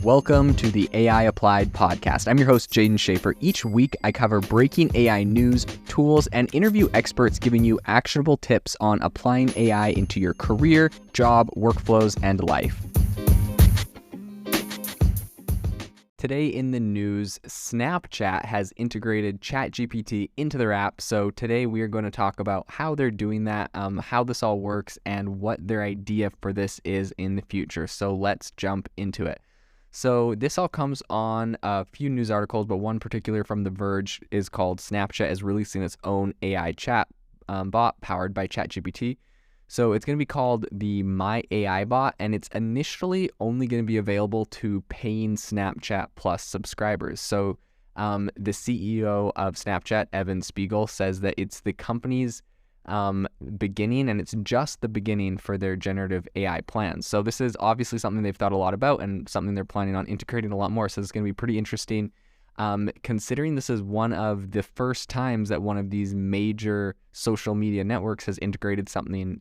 Welcome to the AI Applied podcast. I'm your host, Jaden Schaefer. Each week, I cover breaking AI news, tools, and interview experts giving you actionable tips on applying AI into your career, job, workflows, and life. Today in the news, Snapchat has integrated ChatGPT into their app. So today we are going to talk about how they're doing that, how this all works, and what their idea for this is in the future. So let's jump into it. So this all comes on a few news articles, but one particular from The Verge is called Snapchat is releasing its own AI chat bot powered by ChatGPT. So it's going to be called the My AI bot, and it's initially only going to be available to paying Snapchat Plus subscribers. So the CEO of Snapchat, Evan Spiegel, says that it's the company's beginning, and it's just the beginning for their generative AI plans. So this is obviously something they've thought a lot about and something they're planning on integrating a lot more. So it's going to be pretty interesting, considering this is one of the first times that one of these major social media networks has integrated something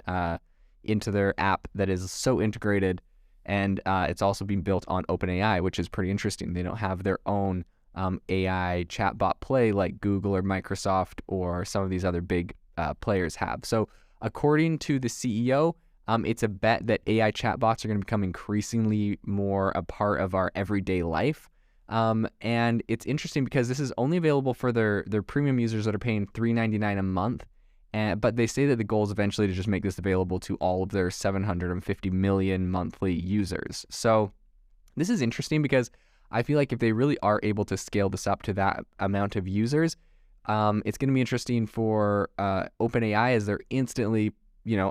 into their app that is so integrated, and it's also being built on OpenAI, which is pretty interesting. They don't have their own AI chatbot play like Google or Microsoft or some of these other big players have. So according to the CEO, it's a bet that AI chatbots are going to become increasingly more a part of our everyday life. And it's interesting because this is only available for their premium users that are paying $3.99 a month. But they say that the goal is eventually to just make this available to all of their 750 million monthly users. So this is interesting because I feel like if they really are able to scale this up to that amount of users, it's going to be interesting for OpenAI, as they're instantly,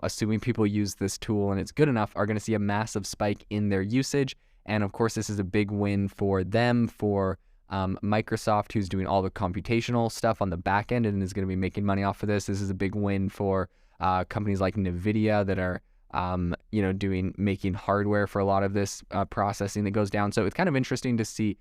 assuming people use this tool and it's good enough, are going to see a massive spike in their usage. And of course, this is a big win for them, for Microsoft, who's doing all the computational stuff on the back end and is going to be making money off of this. This is a big win for companies like NVIDIA that are, making hardware for a lot of this processing that goes down. So it's kind of interesting to see,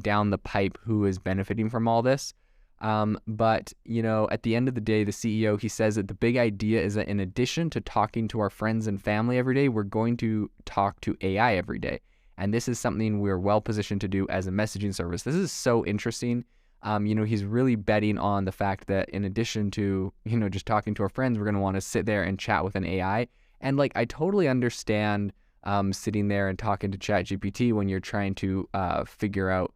down the pipe who is benefiting from all this. But at the end of the day, the CEO, he says that the big idea is that in addition to talking to our friends and family every day, we're going to talk to AI every day. And this is something we're well positioned to do as a messaging service. This is so interesting. He's really betting on the fact that in addition to, just talking to our friends, we're going to want to sit there and chat with an AI. And I totally understand sitting there and talking to ChatGPT when you're trying to figure out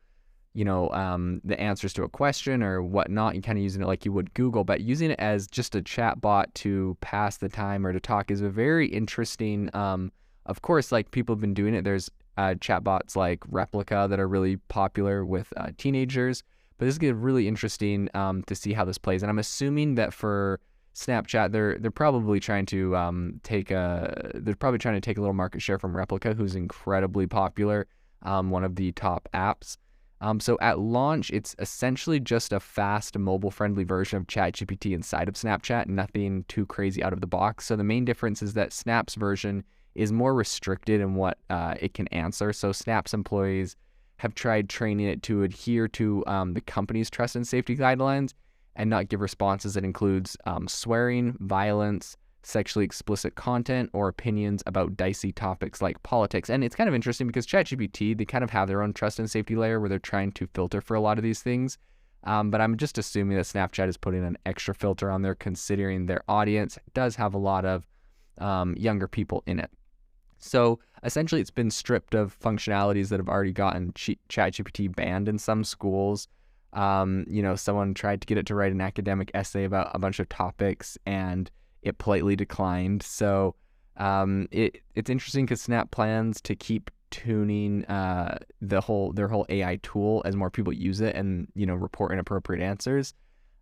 the answers to a question or whatnot, and kind of using it like you would Google, but using it as just a chat bot to pass the time or to talk is a very interesting, of course, people have been doing it. There's chatbots like Replica that are really popular with teenagers, but this is going to be really interesting to see how this plays. And I'm assuming that for Snapchat, they're probably trying to take a little market share from Replica, who's incredibly popular, one of the top apps. So at launch, it's essentially just a fast, mobile-friendly version of ChatGPT inside of Snapchat, nothing too crazy out of the box. So the main difference is that Snap's version is more restricted in what it can answer. So Snap's employees have tried training it to adhere to the company's trust and safety guidelines and not give responses that includes swearing, violence, sexually explicit content, or opinions about dicey topics like politics. And it's kind of interesting because ChatGPT, they kind of have their own trust and safety layer where they're trying to filter for a lot of these things. But I'm just assuming that Snapchat is putting an extra filter on there, considering their audience does have a lot of younger people in it. So essentially, it's been stripped of functionalities that have already gotten ChatGPT banned in some schools. Someone tried to get it to write an academic essay about a bunch of topics, and it politely declined. So it's interesting because Snap plans to keep tuning their whole AI tool as more people use it and report inappropriate answers.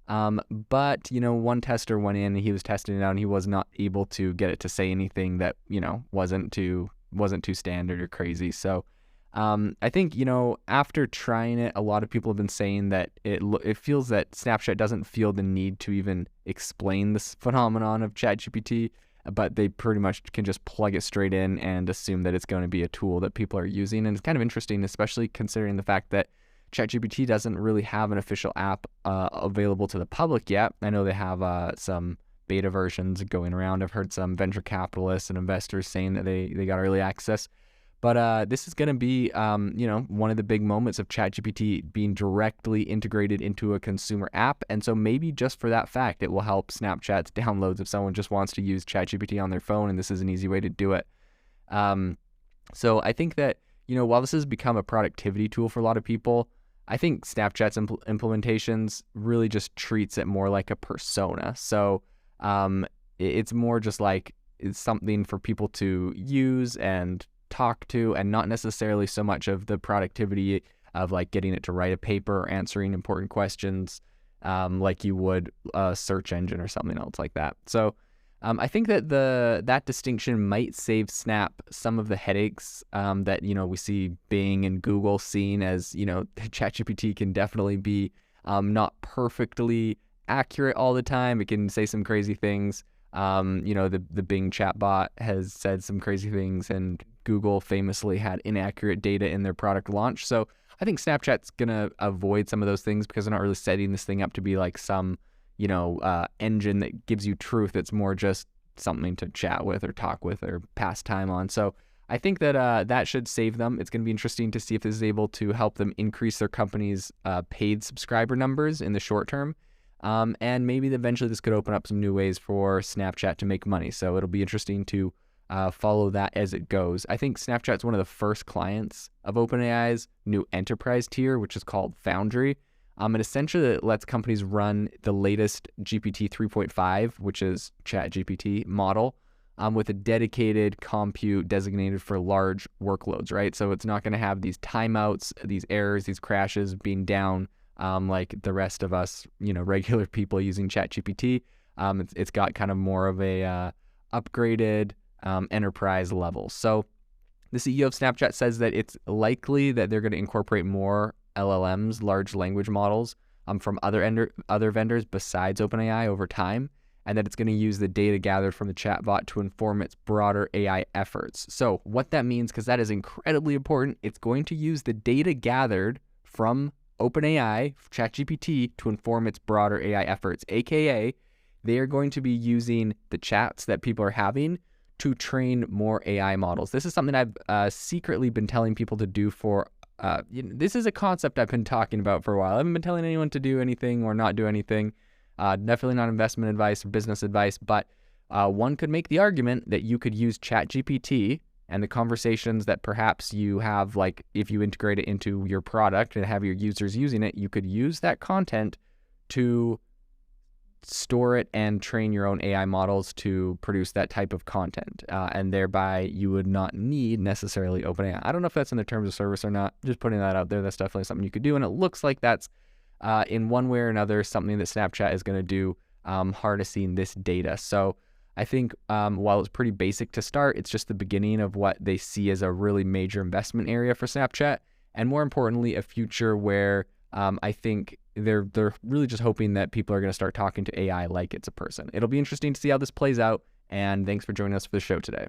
But one tester went in and he was testing it out and he was not able to get it to say anything that wasn't too standard or crazy. So I think after trying it, a lot of people have been saying that it feels that Snapchat doesn't feel the need to even explain this phenomenon of ChatGPT, but they pretty much can just plug it straight in and assume that it's going to be a tool that people are using. And it's kind of interesting, especially considering the fact that ChatGPT doesn't really have an official app available to the public yet. I know they have some beta versions going around. I've heard some venture capitalists and investors saying that they got early access. But this is going to be, one of the big moments of ChatGPT being directly integrated into a consumer app. And so maybe just for that fact, it will help Snapchat's downloads if someone just wants to use ChatGPT on their phone, and this is an easy way to do it. So I think that, while this has become a productivity tool for a lot of people, I think Snapchat's implementations really just treats it more like a persona. So it's more just like it's something for people to use and talk to, and not necessarily so much of the productivity of like getting it to write a paper or answering important questions like you would a search engine or something else like that. So I think that that distinction might save Snap some of the headaches that we see Bing and Google seeing, as ChatGPT can definitely be not perfectly accurate all the time. It can say some crazy things. The Bing chatbot has said some crazy things, and Google famously had inaccurate data in their product launch. So I think Snapchat's gonna avoid some of those things because they're not really setting this thing up to be like some engine that gives you truth. It's more just something to chat with or talk with or pass time on. So I think that that should save them. It's going to be interesting to see if this is able to help them increase their company's paid subscriber numbers in the short term. And maybe eventually this could open up some new ways for Snapchat to make money. So it'll be interesting to follow that as it goes. I think Snapchat's one of the first clients of OpenAI's new enterprise tier, which is called Foundry. And essentially it lets companies run the latest GPT 3.5, which is ChatGPT model, with a dedicated compute designated for large workloads, right? So it's not going to have these timeouts, these errors, these crashes being down like the rest of us, regular people using ChatGPT. It's got kind of more of a upgraded enterprise level. So the CEO of Snapchat says that it's likely that they're going to incorporate more LLMs, large language models, from other vendors besides OpenAI over time, and that it's going to use the data gathered from the chatbot to inform its broader AI efforts. So what that means, because that is incredibly important, it's going to use the data gathered from OpenAI, ChatGPT, to inform its broader AI efforts, aka they are going to be using the chats that people are having to train more AI models. This is something I've secretly been telling people to do for this is a concept I've been talking about for a while. I haven't been telling anyone to do anything or not do anything. Definitely not investment advice or business advice, but one could make the argument that you could use ChatGPT and the conversations that perhaps you have, like if you integrate it into your product and have your users using it, you could use that content to store it and train your own AI models to produce that type of content. And thereby you would not need necessarily OpenAI. I don't know if that's in the terms of service or not. Just putting that out there. That's definitely something you could do. And it looks like that's in one way or another something that Snapchat is going to do, harnessing this data. So I think while it's pretty basic to start, it's just the beginning of what they see as a really major investment area for Snapchat. And more importantly, a future where I think they're really just hoping that people are going to start talking to AI like it's a person. It'll be interesting to see how this plays out. And thanks for joining us for the show today.